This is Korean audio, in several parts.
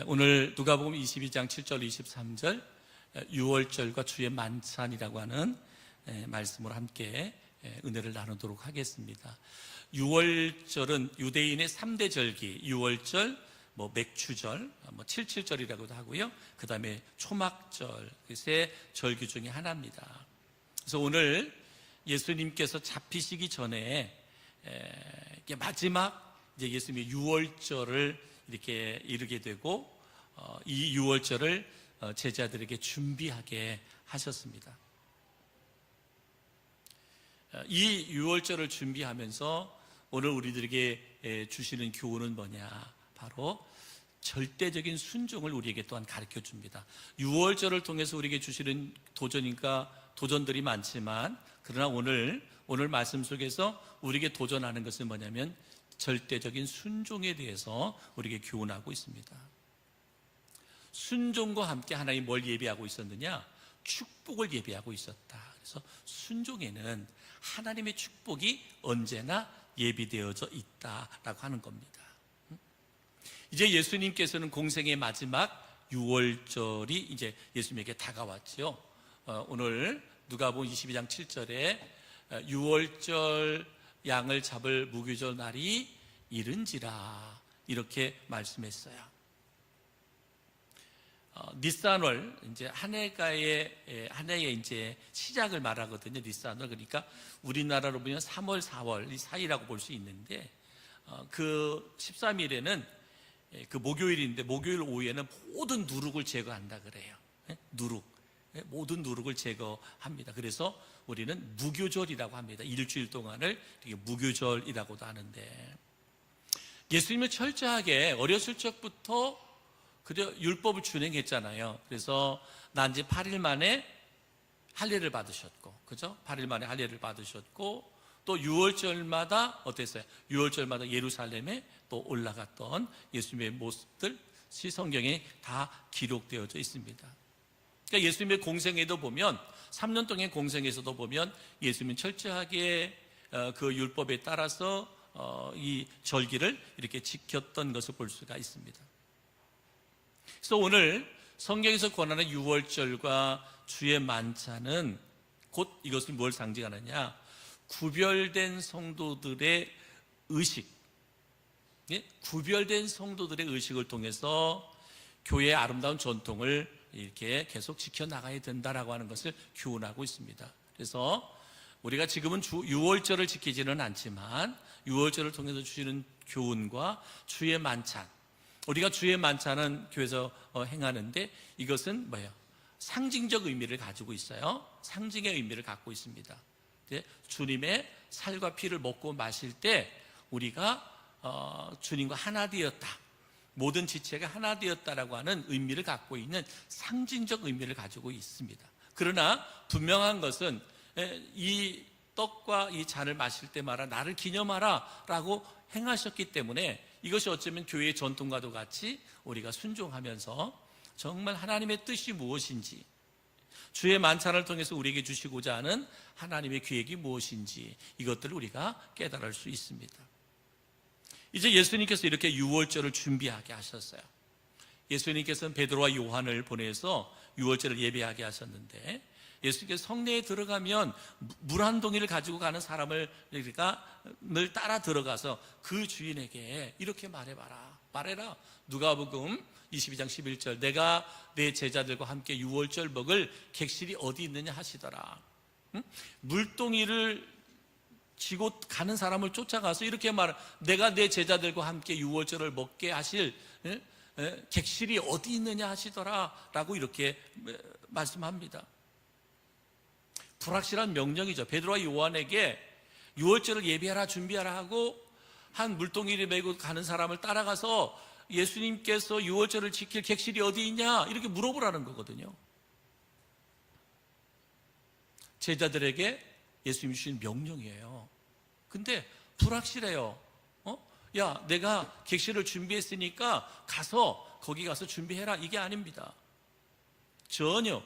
오늘 누가복음 22장 7절 23절 유월절과 주의 만찬이라고 하는 말씀으로 함께 은혜를 나누도록 하겠습니다. 유월절은 유대인의 3대 절기, 유월절, 맥추절, 77절이라고도 하고요. 그 다음에 초막절, 세 절기 중에 하나입니다. 그래서 오늘 예수님께서 잡히시기 전에 마지막 이제 예수님의 유월절을 이렇게 이르게 되고 이 유월절을 제자들에게 준비하게 하셨습니다. 이 유월절을 준비하면서 오늘 우리들에게 주시는 교훈은 뭐냐? 바로 절대적인 순종을 우리에게 또한 가르쳐 줍니다. 유월절을 통해서 우리에게 주시는 도전들이 많지만 그러나 오늘 말씀 속에서 우리에게 도전하는 것은 뭐냐면 절대적인 순종에 대해서 우리에게 교훈하고 있습니다. 순종과 함께 하나님이 뭘 예비하고 있었느냐? 축복을 예비하고 있었다. 그래서 순종에는 하나님의 축복이 언제나 예비되어져 있다라고 하는 겁니다. 이제 예수님께서는 공생의 마지막 유월절이 이제 예수님에게 다가왔죠. 오늘 누가복음 22장 7절에 유월절 양을 잡을 무교절 날이 이른지라 이렇게 말씀했어요. 니산월 이제 한 해의 이제 시작을 말하거든요. 니산월. 그러니까 우리나라로 보면 3월, 4월 이 사이라고 볼 수 있는데 그 13일에는 그 목요일인데 목요일 오후에는 모든 누룩을 제거한다 그래요. 모든 누룩을 제거합니다. 그래서 우리는 무교절이라고 합니다. 일주일 동안을 무교절이라고도 하는데 예수님은 철저하게 어렸을 적부터 율법을 준행했잖아요. 그래서 난지 8일 만에 할례를 받으셨고, 그죠? 8일 만에 할례를 받으셨고, 또 유월절마다 어땠어요? 유월절마다 예루살렘에 또 올라갔던 예수님의 모습들이 성경에 다 기록되어져 있습니다. 그러니까 예수님의 공생에도 보면 3년 동안의 공생에서도 보면 예수님은 철저하게 그 율법에 따라서 이 절기를 이렇게 지켰던 것을 볼 수가 있습니다. 그래서 오늘 성경에서 권하는 유월절과 주의 만찬은 곧 이것을 뭘 상징하느냐? 구별된 성도들의 의식, 구별된 성도들의 의식을 통해서 교회의 아름다운 전통을 이렇게 계속 지켜나가야 된다라고 하는 것을 교훈하고 있습니다. 그래서 우리가 지금은 유월절을 지키지는 않지만 유월절을 통해서 주시는 교훈과 주의 만찬, 우리가 주의 만찬은 교회에서 행하는데 이것은 뭐예요? 상징적 의미를 가지고 있어요. 상징의 의미를 갖고 있습니다. 주님의 살과 피를 먹고 마실 때 우리가 주님과 하나 되었다, 모든 지체가 하나 되었다라고 하는 의미를 갖고 있는 상징적 의미를 가지고 있습니다. 그러나 분명한 것은 이 떡과 이 잔을 마실 때마다 나를 기념하라 라고 행하셨기 때문에 이것이 어쩌면 교회의 전통과도 같이 우리가 순종하면서 정말 하나님의 뜻이 무엇인지, 주의 만찬을 통해서 우리에게 주시고자 하는 하나님의 계획이 무엇인지 이것들을 우리가 깨달을 수 있습니다. 이제 예수님께서 이렇게 유월절을 준비하게 하셨어요. 예수님께서는 베드로와 요한을 보내서 유월절을 예배하게 하셨는데 예수님께서 성내에 들어가면 물 한 동이를 가지고 가는 사람을 늘 따라 들어가서 그 주인에게 이렇게 말해라. 누가복음 22장 11절 내가 내 제자들과 함께 유월절 먹을 객실이 어디 있느냐 하시더라. 물동이를 지고 가는 사람을 쫓아가서 이렇게 내가 내 제자들과 함께 유월절을 먹게 하실 객실이 어디 있느냐 하시더라 라고 이렇게 말씀합니다. 불확실한 명령이죠. 베드로와 요한에게 유월절을 예배하라 준비하라 하고 한 물동이를 메고 가는 사람을 따라가서 예수님께서 유월절을 지킬 객실이 어디 있냐 이렇게 물어보라는 거거든요. 제자들에게 예수님이 주신 명령이에요. 근데 불확실해요. 야, 내가 객실을 준비했으니까 거기 가서 준비해라, 이게 아닙니다. 전혀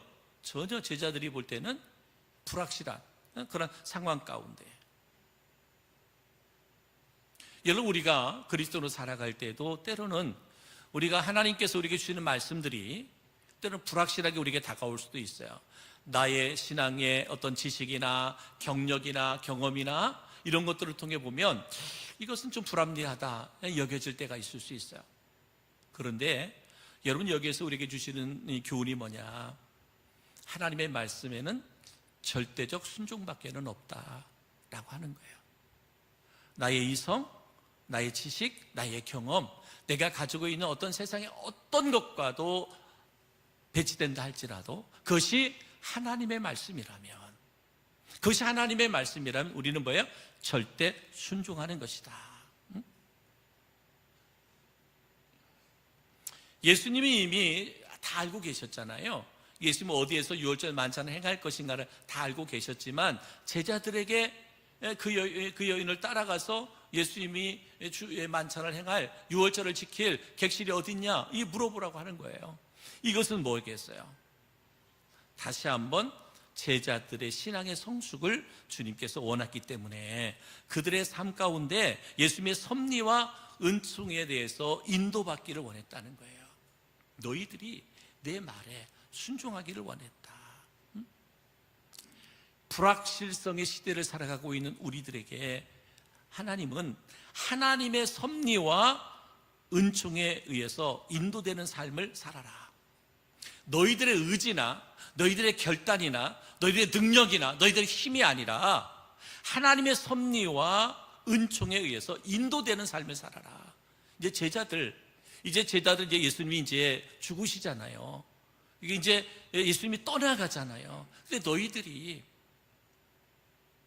제자들이 볼 때는 불확실한 그런 상황 가운데 여러분, 우리가 그리스도로 살아갈 때도 때로는 우리가 하나님께서 우리에게 주시는 말씀들이 때로는 불확실하게 우리에게 다가올 수도 있어요. 나의 신앙의 어떤 지식이나 경력이나 경험이나 이런 것들을 통해 보면 이것은 좀 불합리하다 여겨질 때가 있을 수 있어요. 그런데 여러분, 여기에서 우리에게 주시는 이 교훈이 뭐냐? 하나님의 말씀에는 절대적 순종밖에는 없다라고 하는 거예요. 나의 이성, 나의 지식, 나의 경험, 내가 가지고 있는 어떤 세상의 어떤 것과도 배치된다 할지라도 그것이 하나님의 말씀이라면, 그것이 하나님의 말씀이라면 우리는 뭐예요? 절대 순종하는 것이다. 예수님이 이미 다 알고 계셨잖아요. 예수님은 어디에서 유월절 만찬을 행할 것인가를 다 알고 계셨지만 제자들에게 그 여인을 따라가서 예수님이 주의 만찬을 행할 유월절을 지킬 객실이 어딨냐 이 물어보라고 하는 거예요. 이것은 뭐겠어요? 다시 한번 제자들의 신앙의 성숙을 주님께서 원했기 때문에 그들의 삶 가운데 예수님의 섭리와 은총에 대해서 인도받기를 원했다는 거예요. 너희들이 내 말에 순종하기를 원했다. 불확실성의 시대를 살아가고 있는 우리들에게 하나님은 하나님의 섭리와 은총에 의해서 인도되는 삶을 살아라. 너희들의 의지나 너희들의 결단이나 너희들의 능력이나 너희들의 힘이 아니라 하나님의 섭리와 은총에 의해서 인도되는 삶을 살아라. 이제 제자들 예수님이 이제 죽으시잖아요. 이게 이제 예수님이 떠나가잖아요. 근데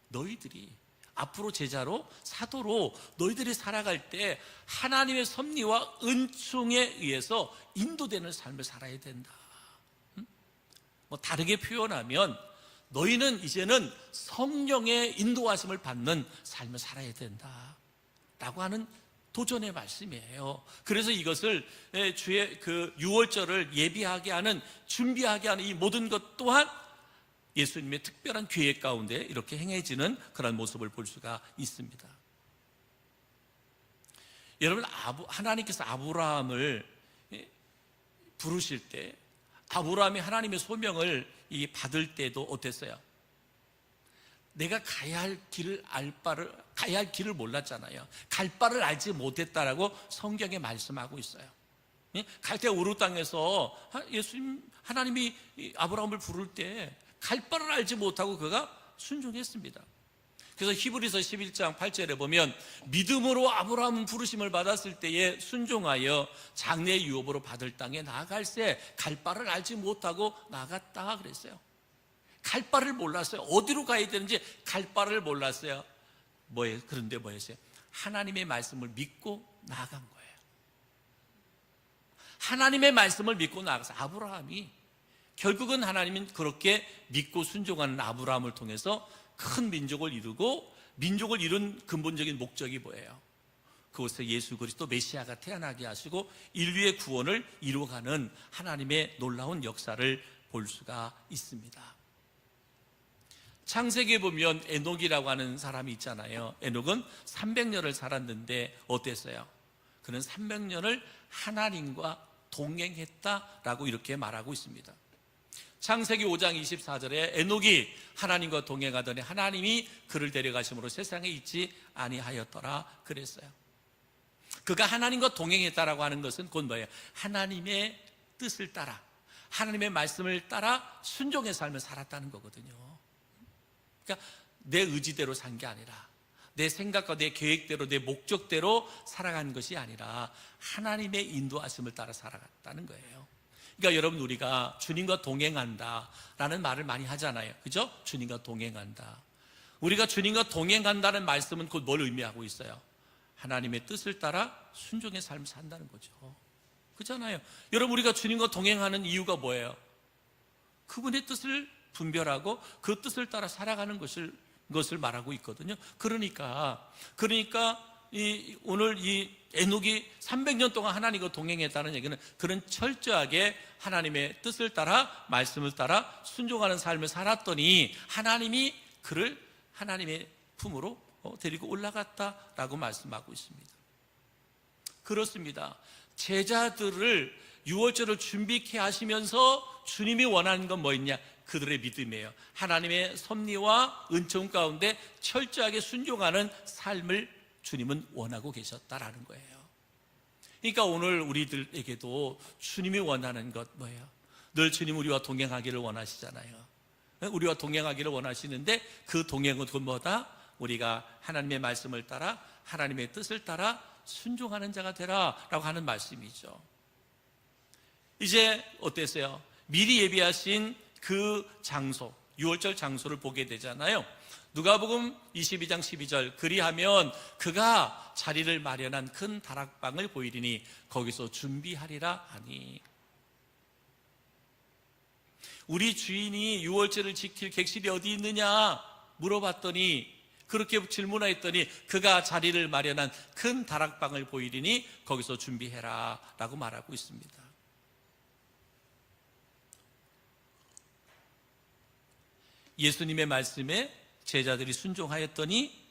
너희들이 앞으로 제자로 사도로 너희들이 살아갈 때 하나님의 섭리와 은총에 의해서 인도되는 삶을 살아야 된다. 뭐 다르게 표현하면 너희는 이제는 성령의 인도하심을 받는 삶을 살아야 된다 라고 하는 도전의 말씀이에요. 그래서 이것을 주의 그 유월절을 예비하게 하는, 준비하게 하는 이 모든 것 또한 예수님의 특별한 계획 가운데 이렇게 행해지는 그런 모습을 볼 수가 있습니다. 여러분, 하나님께서 아브라함을 부르실 때 아브라함이 하나님의 소명을 받을 때도 어땠어요? 내가 가야 할 길을 몰랐잖아요. 갈 바를 알지 못했다라고 성경에 말씀하고 있어요. 갈대 우르 땅에서 하나님이 아브라함을 부를 때 갈 바를 알지 못하고 그가 순종했습니다. 그래서 히브리서 11장 8절에 보면 믿음으로 아브라함은 부르심을 받았을 때에 순종하여 장래 유업으로 받을 땅에 나아갈새 갈 바를 알지 못하고 나갔다 그랬어요. 갈 바를 몰랐어요. 어디로 가야 되는지 갈 바를 몰랐어요. 그런데 뭐였어요? 하나님의 말씀을 믿고 나아간 거예요. 하나님의 말씀을 믿고 나아가서 아브라함이 결국은 하나님은 그렇게 믿고 순종하는 아브라함을 통해서 큰 민족을 이루고, 민족을 이룬 근본적인 목적이 뭐예요? 그곳에 예수 그리스도 메시아가 태어나게 하시고 인류의 구원을 이루어가는 하나님의 놀라운 역사를 볼 수가 있습니다. 창세기에 보면 에녹이라고 하는 사람이 있잖아요. 에녹은 300년을 살았는데 어땠어요? 그는 300년을 하나님과 동행했다라고 이렇게 말하고 있습니다. 창세기 5장 24절에 에녹이 하나님과 동행하더니 하나님이 그를 데려가심으로 세상에 있지 아니하였더라 그랬어요. 그가 하나님과 동행했다라고 하는 것은 곧 뭐예요? 하나님의 뜻을 따라, 하나님의 말씀을 따라 순종의 삶을 살았다는 거거든요. 그러니까 내 의지대로 산 게 아니라, 내 생각과 내 계획대로, 내 목적대로 살아간 것이 아니라 하나님의 인도하심을 따라 살아갔다는 거예요. 그러니까 여러분, 우리가 주님과 동행한다라는 말을 많이 하잖아요. 그죠? 주님과 동행한다. 우리가 주님과 동행한다는 말씀은 곧 뭘 의미하고 있어요? 하나님의 뜻을 따라 순종의 삶을 산다는 거죠. 그렇잖아요. 여러분, 우리가 주님과 동행하는 이유가 뭐예요? 그분의 뜻을 분별하고 그 뜻을 따라 살아가는 것을 말하고 있거든요. 그러니까 오늘 이 에녹이 300년 동안 하나님과 동행했다는 얘기는 그는 철저하게 하나님의 뜻을 따라, 말씀을 따라 순종하는 삶을 살았더니 하나님이 그를 하나님의 품으로 데리고 올라갔다라고 말씀하고 있습니다. 그렇습니다. 제자들을 유월절을 준비케 하시면서 주님이 원하는 건 뭐였냐? 그들의 믿음이에요. 하나님의 섭리와 은총 가운데 철저하게 순종하는 삶을 주님은 원하고 계셨다라는 거예요. 그러니까 오늘 우리들에게도 주님이 원하는 것 뭐예요? 늘 주님 우리와 동행하기를 원하시잖아요. 우리와 동행하기를 원하시는데 그 동행은 뭐다? 우리가 하나님의 말씀을 따라 하나님의 뜻을 따라 순종하는 자가 되라라고 하는 말씀이죠. 이제 어땠어요? 미리 예비하신 그 장소, 유월절 장소를 보게 되잖아요. 누가복음 22장 12절 그리하면 그가 자리를 마련한 큰 다락방을 보이리니 거기서 준비하리라 하니, 우리 주인이 유월절을 지킬 객실이 어디 있느냐 물어봤더니, 그렇게 질문하였더니 그가 자리를 마련한 큰 다락방을 보이리니 거기서 준비해라 라고 말하고 있습니다. 예수님의 말씀에 제자들이 순종하였더니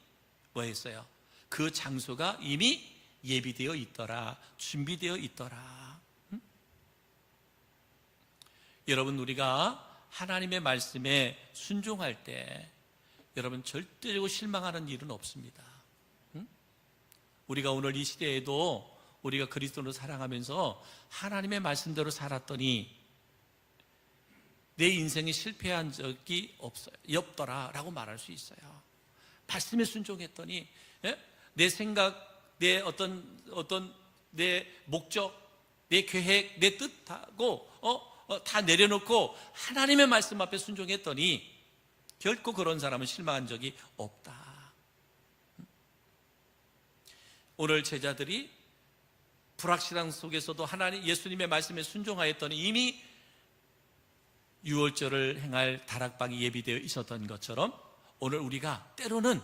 뭐 했어요? 그 장소가 이미 예비되어 있더라, 준비되어 있더라. 여러분, 우리가 하나님의 말씀에 순종할 때 여러분 절대로 실망하는 일은 없습니다. 우리가 오늘 이 시대에도 우리가 그리스도를 사랑하면서 하나님의 말씀대로 살았더니 내 인생이 실패한 적이 없더라 라고 말할 수 있어요. 말씀에 순종했더니 내 생각, 내 어떤 내 목적, 내 계획, 내 뜻하고 다 내려놓고 하나님의 말씀 앞에 순종했더니 결코 그런 사람은 실망한 적이 없다. 오늘 제자들이 불확실한 속에서도 예수님의 말씀에 순종하였더니 이미 유월절을 행할 다락방이 예비되어 있었던 것처럼 오늘 우리가 때로는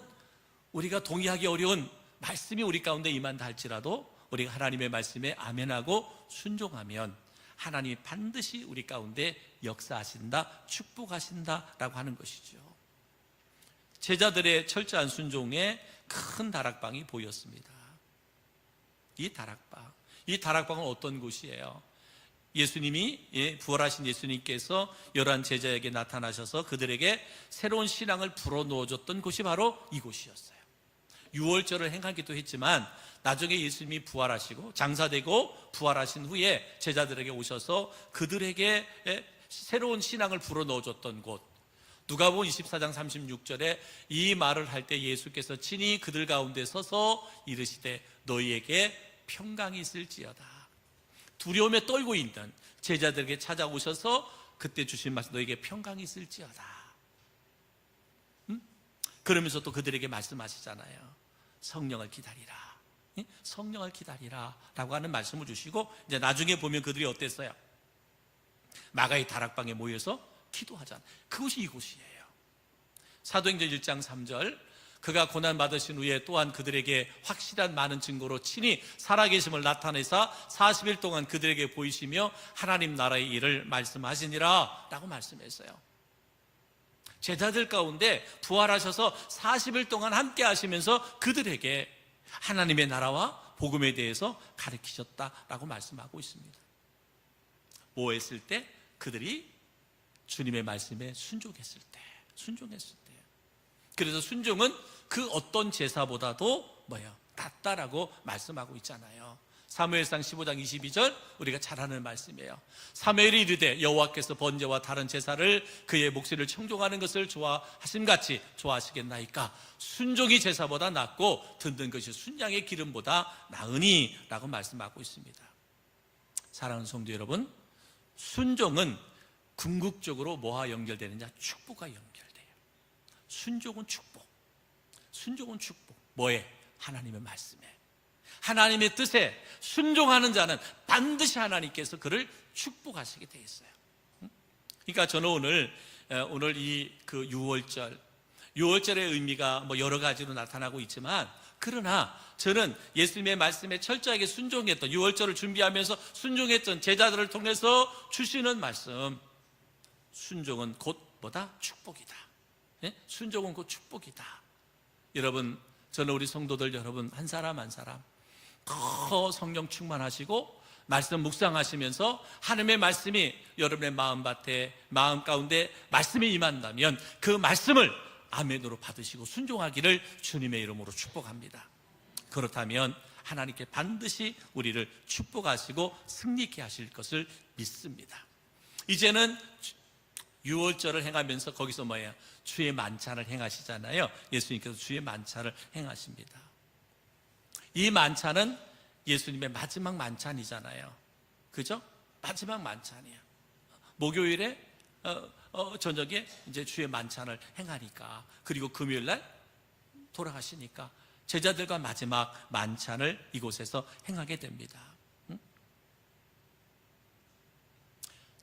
우리가 동의하기 어려운 말씀이 우리 가운데 임한다 할지라도 우리가 하나님의 말씀에 아멘하고 순종하면 하나님이 반드시 우리 가운데 역사하신다, 축복하신다라고 하는 것이죠. 제자들의 철저한 순종에 큰 다락방이 보였습니다. 이 다락방은 어떤 곳이에요? 예수님이, 부활하신 예수님께서 11 제자에게 나타나셔서 그들에게 새로운 신앙을 불어넣어줬던 곳이 바로 이곳이었어요. 유월절을 행하기도 했지만 나중에 예수님이 부활하시고 장사되고 부활하신 후에 제자들에게 오셔서 그들에게 새로운 신앙을 불어넣어줬던 곳, 누가복음 24장 36절에 이 말을 할 때 예수께서 친히 그들 가운데 서서 이르시되 너희에게 평강이 있을지어다. 두려움에 떨고 있는 제자들에게 찾아오셔서 그때 주신 말씀, 너에게 평강이 있을지어다. 그러면서 또 그들에게 말씀하시잖아요. 성령을 기다리라. 성령을 기다리라 라고 하는 말씀을 주시고, 이제 나중에 보면 그들이 어땠어요? 마가의 다락방에 모여서 기도하잖아요. 그곳이 이곳이에요. 사도행전 1장 3절 그가 고난받으신 후에 또한 그들에게 확실한 많은 증거로 친히 살아계심을 나타내사 40일 동안 그들에게 보이시며 하나님 나라의 일을 말씀하시니라 라고 말씀했어요. 제자들 가운데 부활하셔서 40일 동안 함께 하시면서 그들에게 하나님의 나라와 복음에 대해서 가르치셨다라고 말씀하고 있습니다. 뭐 했을 때? 그들이 주님의 말씀에 순종했을 때. 그래서 순종은 그 어떤 제사보다도 낫다라고 말씀하고 있잖아요. 사무엘상 15장 22절 우리가 잘 아는 말씀이에요. 사무엘이 이르되 여호와께서 번제와 다른 제사를 그의 목소리를 청종하는 것을 좋아하심같이 좋아하시겠나이까. 순종이 제사보다 낫고 듣는 것이 순양의 기름보다 나으니 라고 말씀하고 있습니다. 사랑하는 성도 여러분, 순종은 궁극적으로 뭐와 연결되느냐? 축복과 연결돼요. 순종은 축복. 뭐에? 하나님의 말씀에, 하나님의 뜻에 순종하는 자는 반드시 하나님께서 그를 축복하시게 되어 있어요. 그러니까 저는 오늘 이 그 유월절의 의미가 여러 가지로 나타나고 있지만, 그러나 저는 예수님의 말씀에 철저하게 순종했던, 유월절을 준비하면서 순종했던 제자들을 통해서 주시는 말씀, 순종은 곧 뭐다? 축복이다. 순종은 곧 축복이다. 여러분, 저는 우리 성도들 여러분 한 사람 한 사람 더 성령 충만하시고 말씀 묵상하시면서 하나님의 말씀이 여러분의 마음밭에, 마음 가운데 말씀이 임한다면 그 말씀을 아멘으로 받으시고 순종하기를 주님의 이름으로 축복합니다. 그렇다면 하나님께 반드시 우리를 축복하시고 승리케 하실 것을 믿습니다. 이제는 유월절을 행하면서 거기서 뭐예요? 주의 만찬을 행하시잖아요. 예수님께서 주의 만찬을 행하십니다. 이 만찬은 예수님의 마지막 만찬이잖아요. 그죠? 마지막 만찬이에요. 목요일에 저녁에 이제 주의 만찬을 행하니까, 그리고 금요일 날 돌아가시니까 제자들과 마지막 만찬을 이곳에서 행하게 됩니다.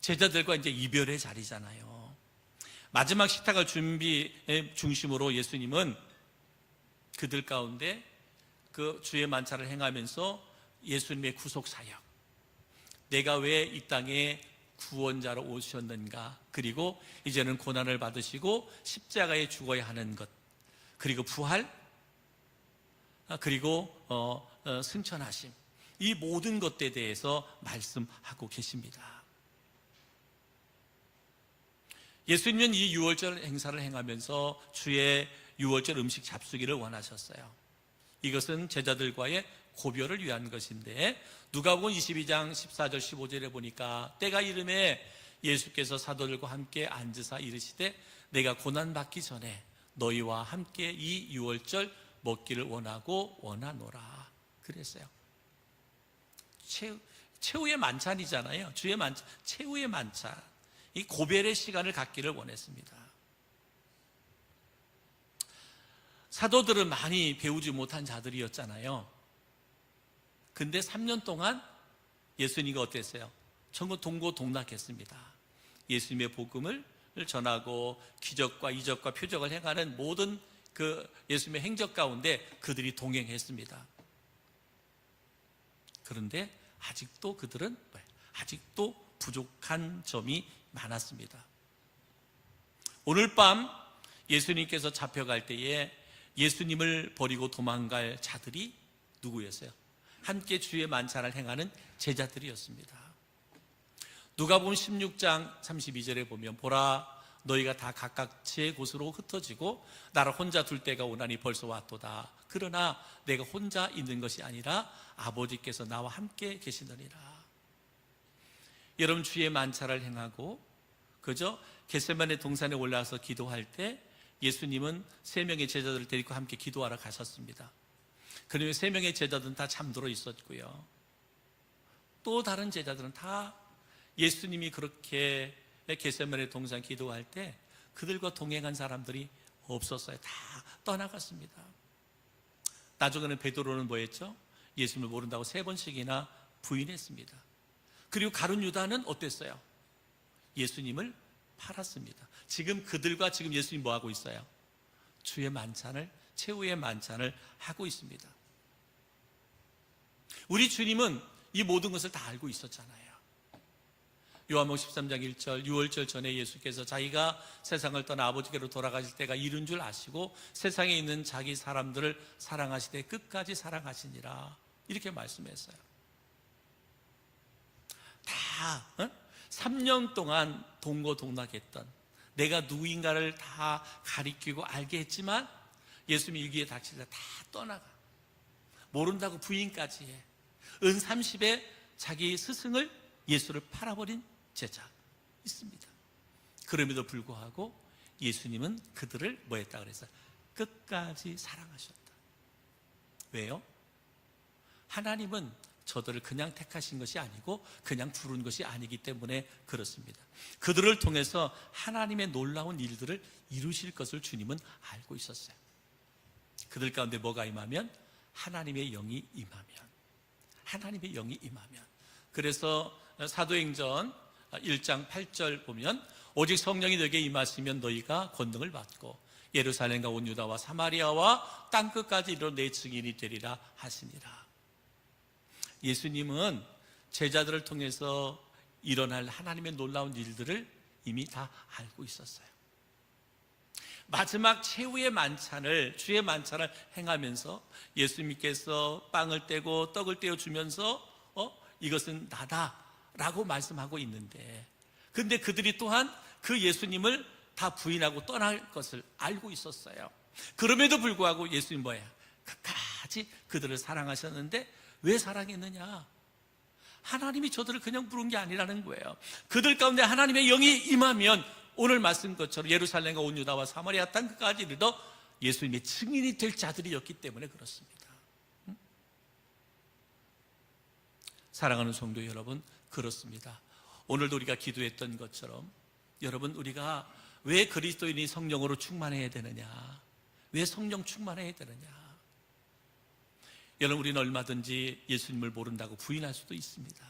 제자들과 이제 이별의 자리잖아요. 마지막 식탁을 준비의 중심으로 예수님은 그들 가운데 그 주의 만찬을 행하면서 예수님의 구속 사역, 내가 왜 이 땅에 구원자로 오셨는가, 그리고 이제는 고난을 받으시고 십자가에 죽어야 하는 것, 그리고 부활, 그리고 승천하심, 이 모든 것들에 대해서 말씀하고 계십니다. 예수님은 이 유월절 행사를 행하면서 주의 유월절 음식 잡수기를 원하셨어요. 이것은 제자들과의 고별을 위한 것인데, 누가복음 22장 14절 15절에 보니까 때가 이름에 예수께서 사도들과 함께 앉으사 이르시되 내가 고난받기 전에 너희와 함께 이 유월절 먹기를 원하고 원하노라 그랬어요. 최후의 만찬이잖아요. 주의 만찬, 최후의 만찬, 이 고별의 시간을 갖기를 원했습니다. 사도들은 많이 배우지 못한 자들이었잖아요. 근데 3년 동안 예수님이 어땠어요? 전부 동고동락했습니다. 예수님의 복음을 전하고 기적과 이적과 표적을 행하는 모든 그 예수님의 행적 가운데 그들이 동행했습니다. 그런데 아직도 그들은 아직도 부족한 점이 많았습니다. 오늘 밤 예수님께서 잡혀갈 때에 예수님을 버리고 도망갈 자들이 누구였어요? 함께 주의 만찬을 행하는 제자들이었습니다. 누가복음 16장 32절에 보면 보라 너희가 다 각각 제 곳으로 흩어지고 나를 혼자 둘 때가 오나니 벌써 왔도다. 그러나 내가 혼자 있는 것이 아니라 아버지께서 나와 함께 계시느니라. 여러분, 주의 만찬을 행하고 그저 겟세마네 동산에 올라와서 기도할 때 예수님은 3명의 제자들을 데리고 함께 기도하러 가셨습니다. 그러면 3명의 제자들은 다 잠들어 있었고요. 또 다른 제자들은 다 예수님이 그렇게 겟세마네 동산 기도할 때 그들과 동행한 사람들이 없었어요. 다 떠나갔습니다. 나중에는 베드로는 뭐 했죠? 예수님을 모른다고 3번씩이나 부인했습니다. 그리고 가룟 유다는 어땠어요? 예수님을 팔았습니다. 지금 그들과 지금 예수님이 뭐 하고 있어요? 주의 만찬을, 최후의 만찬을 하고 있습니다. 우리 주님은 이 모든 것을 다 알고 있었잖아요. 요한복음 13장 1절, 유월절 전에 예수께서 자기가 세상을 떠나 아버지께로 돌아가실 때가 이른 줄 아시고 세상에 있는 자기 사람들을 사랑하시되 끝까지 사랑하시니라, 이렇게 말씀했어요. 다 3년 동안 동고동락했던, 내가 누구인가를 다 가리키고 알게 했지만 예수님이 위기에 닥칠 때 다 떠나가, 모른다고 부인까지 해. 은 30에 자기 스승을, 예수를 팔아버린 제자 있습니다. 그럼에도 불구하고 예수님은 그들을 뭐 했다 그랬어요? 끝까지 사랑하셨다. 왜요? 하나님은 저들을 그냥 택하신 것이 아니고 그냥 부른 것이 아니기 때문에 그렇습니다. 그들을 통해서 하나님의 놀라운 일들을 이루실 것을 주님은 알고 있었어요. 그들 가운데 뭐가 임하면? 하나님의 영이 임하면, 하나님의 영이 임하면. 그래서 사도행전 1장 8절 보면 오직 성령이 너에게 임하시면 너희가 권능을 받고 예루살렘과 온 유다와 사마리아와 땅끝까지 이르러 내 증인이 되리라 하시니라. 예수님은 제자들을 통해서 일어날 하나님의 놀라운 일들을 이미 다 알고 있었어요. 마지막 최후의 만찬을, 주의 만찬을 행하면서 예수님께서 빵을 떼고 떡을 떼어 주면서 이것은 나다라고 말씀하고 있는데, 근데 그들이 또한 그 예수님을 다 부인하고 떠날 것을 알고 있었어요. 그럼에도 불구하고 예수님 끝까지 그들을 사랑하셨는데, 왜 사랑했느냐? 하나님이 저들을 그냥 부른 게 아니라는 거예요. 그들 가운데 하나님의 영이 임하면 오늘 말씀 것처럼 예루살렘과 온 유다와 사마리아 땅 끝까지 이르러 예수님의 증인이 될 자들이었기 때문에 그렇습니다. 사랑하는 성도 여러분, 그렇습니다. 오늘도 우리가 기도했던 것처럼, 여러분, 우리가 왜 그리스도인이 성령으로 충만해야 되느냐? 왜 성령 충만해야 되느냐? 여러분, 우리는 얼마든지 예수님을 모른다고 부인할 수도 있습니다.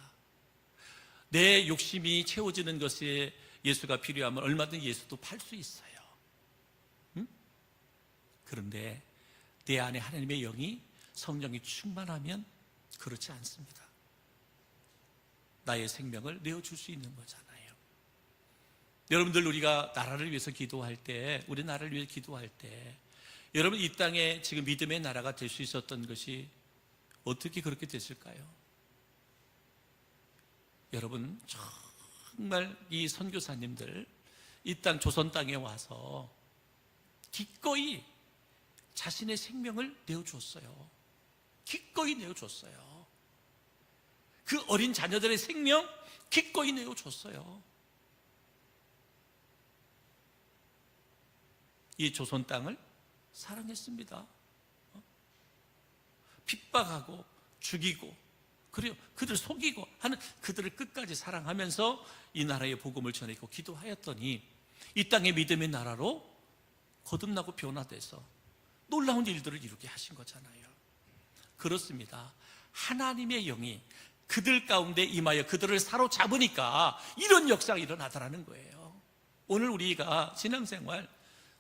내 욕심이 채워지는 것에 예수가 필요하면 얼마든지 예수도 팔 수 있어요. 그런데 내 안에 하나님의 영이, 성령이 충만하면 그렇지 않습니다. 나의 생명을 내어줄 수 있는 거잖아요. 여러분들, 우리가 나라를 위해서 기도할 때, 우리 나라를 위해 기도할 때, 여러분, 이 땅에 지금 믿음의 나라가 될 수 있었던 것이 어떻게 그렇게 됐을까요? 여러분, 정말 이 선교사님들 이 땅 조선 땅에 와서 기꺼이 자신의 생명을 내어줬어요. 기꺼이 내어줬어요. 그 어린 자녀들의 생명 기꺼이 내어줬어요. 이 조선 땅을 사랑했습니다. 핍박하고 죽이고, 그리고 그들 속이고 하는 그들을 끝까지 사랑하면서 이 나라의 복음을 전했고 기도하였더니 이 땅의 믿음의 나라로 거듭나고 변화돼서 놀라운 일들을 이루게 하신 거잖아요. 그렇습니다. 하나님의 영이 그들 가운데 임하여 그들을 사로잡으니까 이런 역사가 일어나더라는 거예요. 오늘 우리가 신앙생활,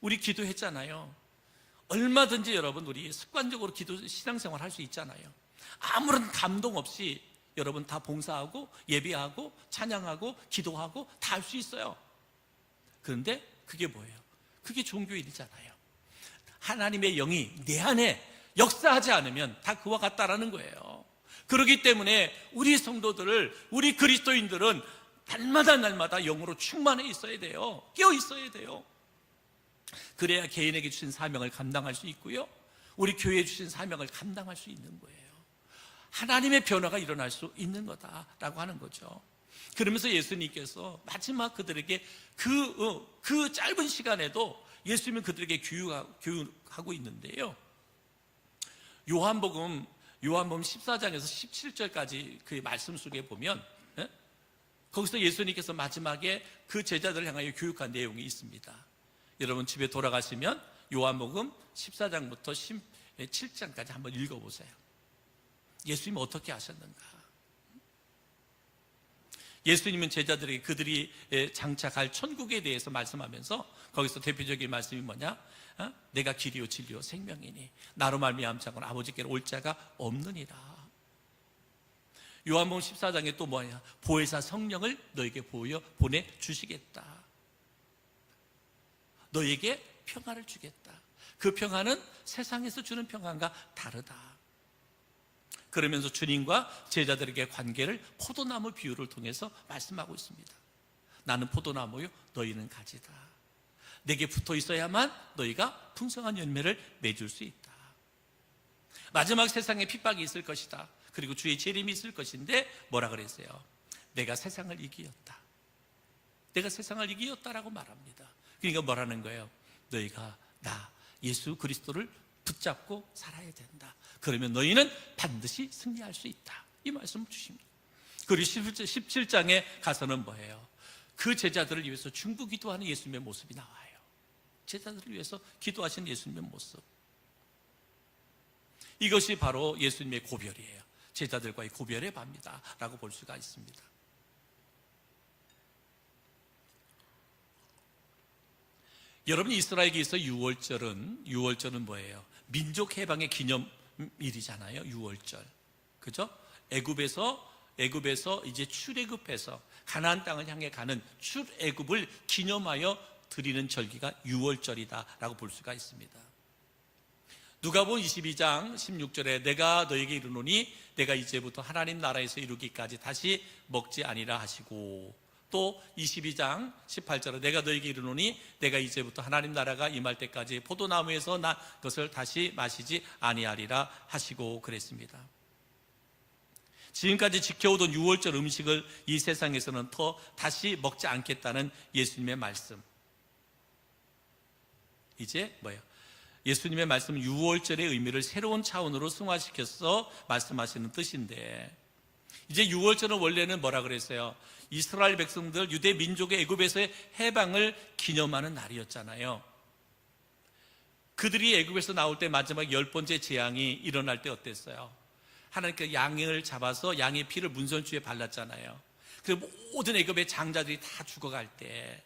우리 기도했잖아요. 얼마든지 여러분, 우리 습관적으로 신앙생활 할 수 있잖아요. 아무런 감동 없이 여러분 다 봉사하고 예배하고 찬양하고 기도하고 다 할 수 있어요. 그런데 그게 뭐예요? 그게 종교일이잖아요. 하나님의 영이 내 안에 역사하지 않으면 다 그와 같다라는 거예요. 그렇기 때문에 우리 성도들을, 우리 그리스도인들은 날마다 영으로 충만해 있어야 돼요. 깨어 있어야 돼요. 그래야 개인에게 주신 사명을 감당할 수 있고요, 우리 교회에 주신 사명을 감당할 수 있는 거예요. 하나님의 변화가 일어날 수 있는 거다라고 하는 거죠. 그러면서 예수님께서 마지막 그들에게 그 짧은 시간에도 예수님은 그들에게 교육하고 있는데요, 요한복음 14장에서 17절까지 그 말씀 속에 보면 거기서 예수님께서 마지막에 그 제자들을 향하여 교육한 내용이 있습니다. 여러분 집에 돌아가시면 요한복음 14장부터 17장까지 한번 읽어보세요. 예수님은 어떻게 하셨는가? 예수님은 제자들에게 그들이 장착할 천국에 대해서 말씀하면서 거기서 대표적인 말씀이 뭐냐? 내가 길이요 진리요 생명이니 나로 말미암자고는 아버지께로 올 자가 없느니라. 요한복음 14장에 또 뭐냐? 보혜사 성령을 너에게 보내주시겠다. 너에게 평화를 주겠다. 그 평화는 세상에서 주는 평화가 다르다. 그러면서 주님과 제자들에게 관계를 포도나무 비유를 통해서 말씀하고 있습니다. 나는 포도나무요, 너희는 가지다. 내게 붙어 있어야만 너희가 풍성한 열매를 맺을 수 있다. 마지막 세상에 핍박이 있을 것이다. 그리고 주의 재림이 있을 것인데 뭐라 그랬어요? 내가 세상을 이기었다. 내가 세상을 이기었다라고 말합니다. 그러니까 뭐라는 거예요? 너희가 나 예수 그리스도를 붙잡고 살아야 된다. 그러면 너희는 반드시 승리할 수 있다. 이 말씀을 주십니다. 그리고 17장에 가서는 뭐예요? 그 제자들을 위해서 중보기도하는 예수님의 모습이 나와요. 제자들을 위해서 기도하시는 예수님의 모습. 이것이 바로 예수님의 고별이에요. 제자들과의 고별의 밤이다 라고 볼 수가 있습니다. 여러분, 이스라엘에서 6월절은 뭐예요? 민족 해방의 기념일이잖아요. 6월절. 그죠? 애굽에서 이제 출애굽해서 가나안 땅을 향해 가는 출애굽을 기념하여 드리는 절기가 6월절이다라고 볼 수가 있습니다. 누가복음 22장 16절에 내가 너에게 이르노니 내가 이제부터 하나님 나라에서 이루기까지 다시 먹지 아니라 하시고, 또 22장 18절에 내가 너에게 이르노니 내가 이제부터 하나님 나라가 임할 때까지 포도나무에서 난 것을 다시 마시지 아니하리라 하시고 그랬습니다. 지금까지 지켜오던 유월절 음식을 이 세상에서는 더 다시 먹지 않겠다는 예수님의 말씀. 이제 뭐예요? 예수님의 말씀은 유월절의 의미를 새로운 차원으로 승화시켜서 말씀하시는 뜻인데, 이제 유월절은 원래는 뭐라 그랬어요? 이스라엘 백성들, 유대 민족의 애굽에서의 해방을 기념하는 날이었잖아요. 그들이 애굽에서 나올 때 마지막 10번째 재앙이 일어날 때 어땠어요? 하나님께서 양을 잡아서 양의 피를 문설주에 발랐잖아요. 그리고 모든 애굽의 장자들이 다 죽어갈 때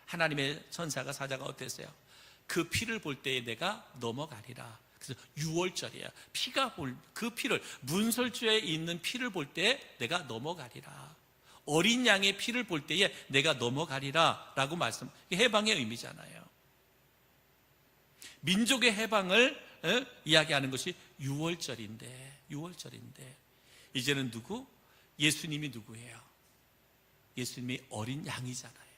하나님의 천사가, 사자가 어땠어요? 그 피를 볼 때에 내가 넘어가리라. 그래서 유월절이야. 그 피를, 문설주에 있는 피를 볼 때 내가 넘어가리라. 어린 양의 피를 볼 때에 내가 넘어가리라 라고 말씀. 해방의 의미잖아요. 민족의 해방을 이야기하는 것이 유월절인데 이제는 누구? 예수님이 누구예요? 예수님이 어린 양이잖아요.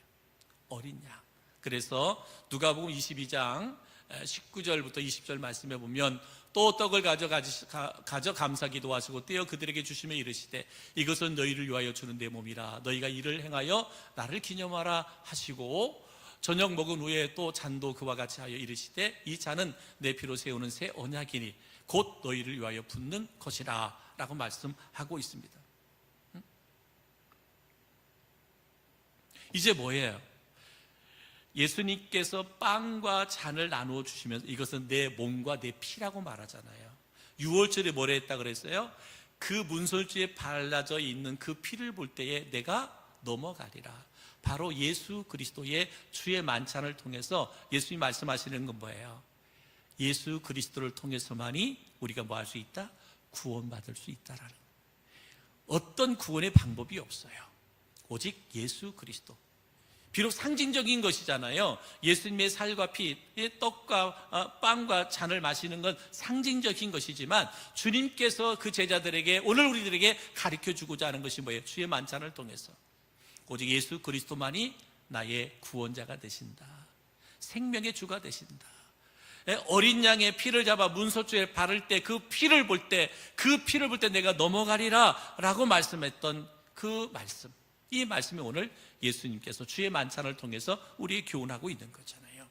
어린 양. 그래서 누가복음 22장 19절부터 20절 말씀에 보면, 또 떡을 가져 감사 기도하시고 떼어 그들에게 주시며 이르시되 이것은 너희를 위하여 주는 내 몸이라. 너희가 이를 행하여 나를 기념하라 하시고, 저녁 먹은 후에 또 잔도 그와 같이 하여 이르시되 이 잔은 내 피로 세우는 새 언약이니 곧 너희를 위하여 붓는 것이라 라고 말씀하고 있습니다. 이제 뭐예요? 예수님께서 빵과 잔을 나누어 주시면서 이것은 내 몸과 내 피라고 말하잖아요. 유월절에 뭐라 했다 그랬어요? 그 문설주에 발라져 있는 그 피를 볼 때에 내가 넘어가리라. 바로 예수 그리스도의 주의 만찬을 통해서 예수님이 말씀하시는 건 뭐예요? 예수 그리스도를 통해서만이 우리가 뭐 할 수 있다? 구원받을 수 있다라는 거예요. 어떤 구원의 방법이 없어요. 오직 예수 그리스도. 비록 상징적인 것이잖아요. 예수님의 살과 피, 떡과 빵과 잔을 마시는 건 상징적인 것이지만, 주님께서 그 제자들에게, 오늘 우리들에게 가르쳐주고자 하는 것이 뭐예요? 주의 만찬을 통해서 오직 예수 그리스도만이 나의 구원자가 되신다. 생명의 주가 되신다. 어린 양의 피를 잡아 문설주에 바를 때 그 피를 볼 때 내가 넘어가리라 라고 말씀했던 그 말씀, 이 말씀이 오늘 예수님께서 주의 만찬을 통해서 우리에게 교훈하고 있는 거잖아요.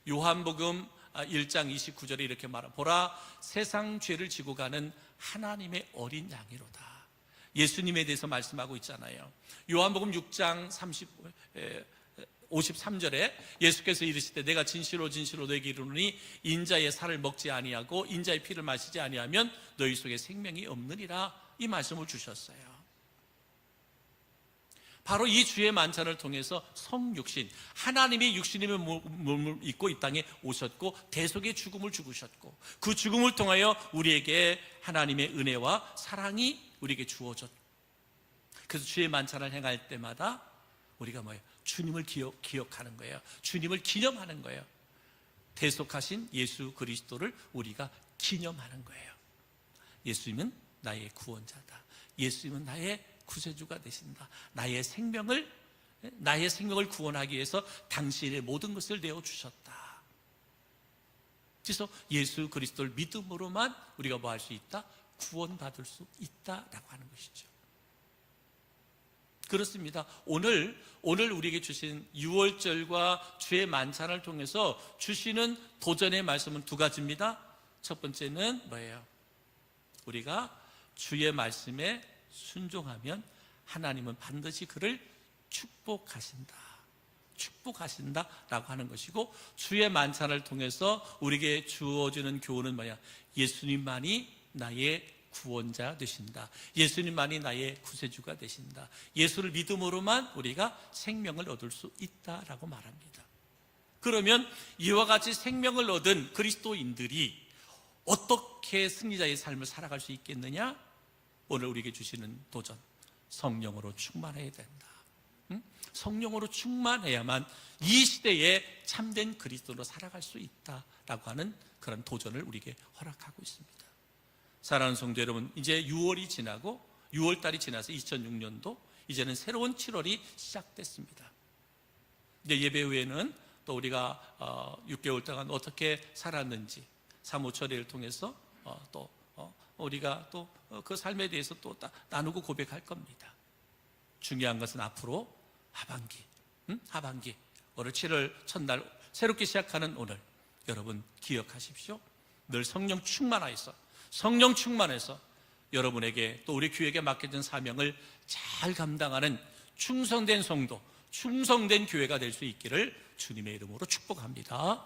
요한복음 1장 29절에 이렇게 말합니다. 보라, 세상 죄를 지고 가는 하나님의 어린 양이로다. 예수님에 대해서 말씀하고 있잖아요. 요한복음 6장 53절에 예수께서 이르시되 내가 진실로 너에게 이르노니 인자의 살을 먹지 아니하고 인자의 피를 마시지 아니하면 너희 속에 생명이 없느니라, 이 말씀을 주셨어요. 바로 이 주의 만찬을 통해서 성육신, 하나님이 육신의 몸을 입고 이 땅에 오셨고 대속의 죽음을 죽으셨고, 그 죽음을 통하여 우리에게 하나님의 은혜와 사랑이 우리에게 주어졌고, 그래서 주의 만찬을 행할 때마다 우리가 뭐예요? 주님을 기억하는 거예요. 주님을 기념하는 거예요. 대속하신 예수 그리스도를 우리가 기념하는 거예요. 예수님은 나의 구원자다. 예수님은 나의 구세주가 되신다. 나의 생명을 구원하기 위해서 당신의 모든 것을 내어주셨다. 그래서 예수 그리스도를 믿음으로만 우리가 뭐 할 수 있다? 구원받을 수 있다라고 하는 것이죠. 그렇습니다. 오늘 우리에게 주신 유월절과 주의 만찬을 통해서 주시는 도전의 말씀은 두 가지입니다. 첫 번째는 뭐예요? 우리가 주의 말씀에 순종하면 하나님은 반드시 그를 축복하신다라고 하는 것이고, 주의 만찬을 통해서 우리에게 주어지는 교훈은 뭐야? 예수님만이 나의 구원자 되신다. 예수님만이 나의 구세주가 되신다. 예수를 믿음으로만 우리가 생명을 얻을 수 있다라고 말합니다. 그러면 이와 같이 생명을 얻은 그리스도인들이 어떻게 승리자의 삶을 살아갈 수 있겠느냐? 오늘 우리에게 주시는 도전, 성령으로 충만해야 된다. 성령으로 충만해야만 이 시대에 참된 그리스도로 살아갈 수 있다라고 하는 그런 도전을 우리에게 허락하고 있습니다. 사랑하는 성도 여러분, 이제 6월이 지나고 6월달이 지나서 2006년도 이제는 새로운 7월이 시작됐습니다. 이제 예배 후에는 또 우리가 6개월 동안 어떻게 살았는지 사무처리를 통해서 또 우리가 또 그 삶에 대해서 또 나누고 고백할 겁니다. 중요한 것은 앞으로 하반기 오늘 7월 첫날 새롭게 시작하는 오늘 여러분 기억하십시오. 늘 성령 충만해서 여러분에게 또 우리 교회에게 맡겨진 사명을 잘 감당하는 충성된 성도, 충성된 교회가 될 수 있기를 주님의 이름으로 축복합니다.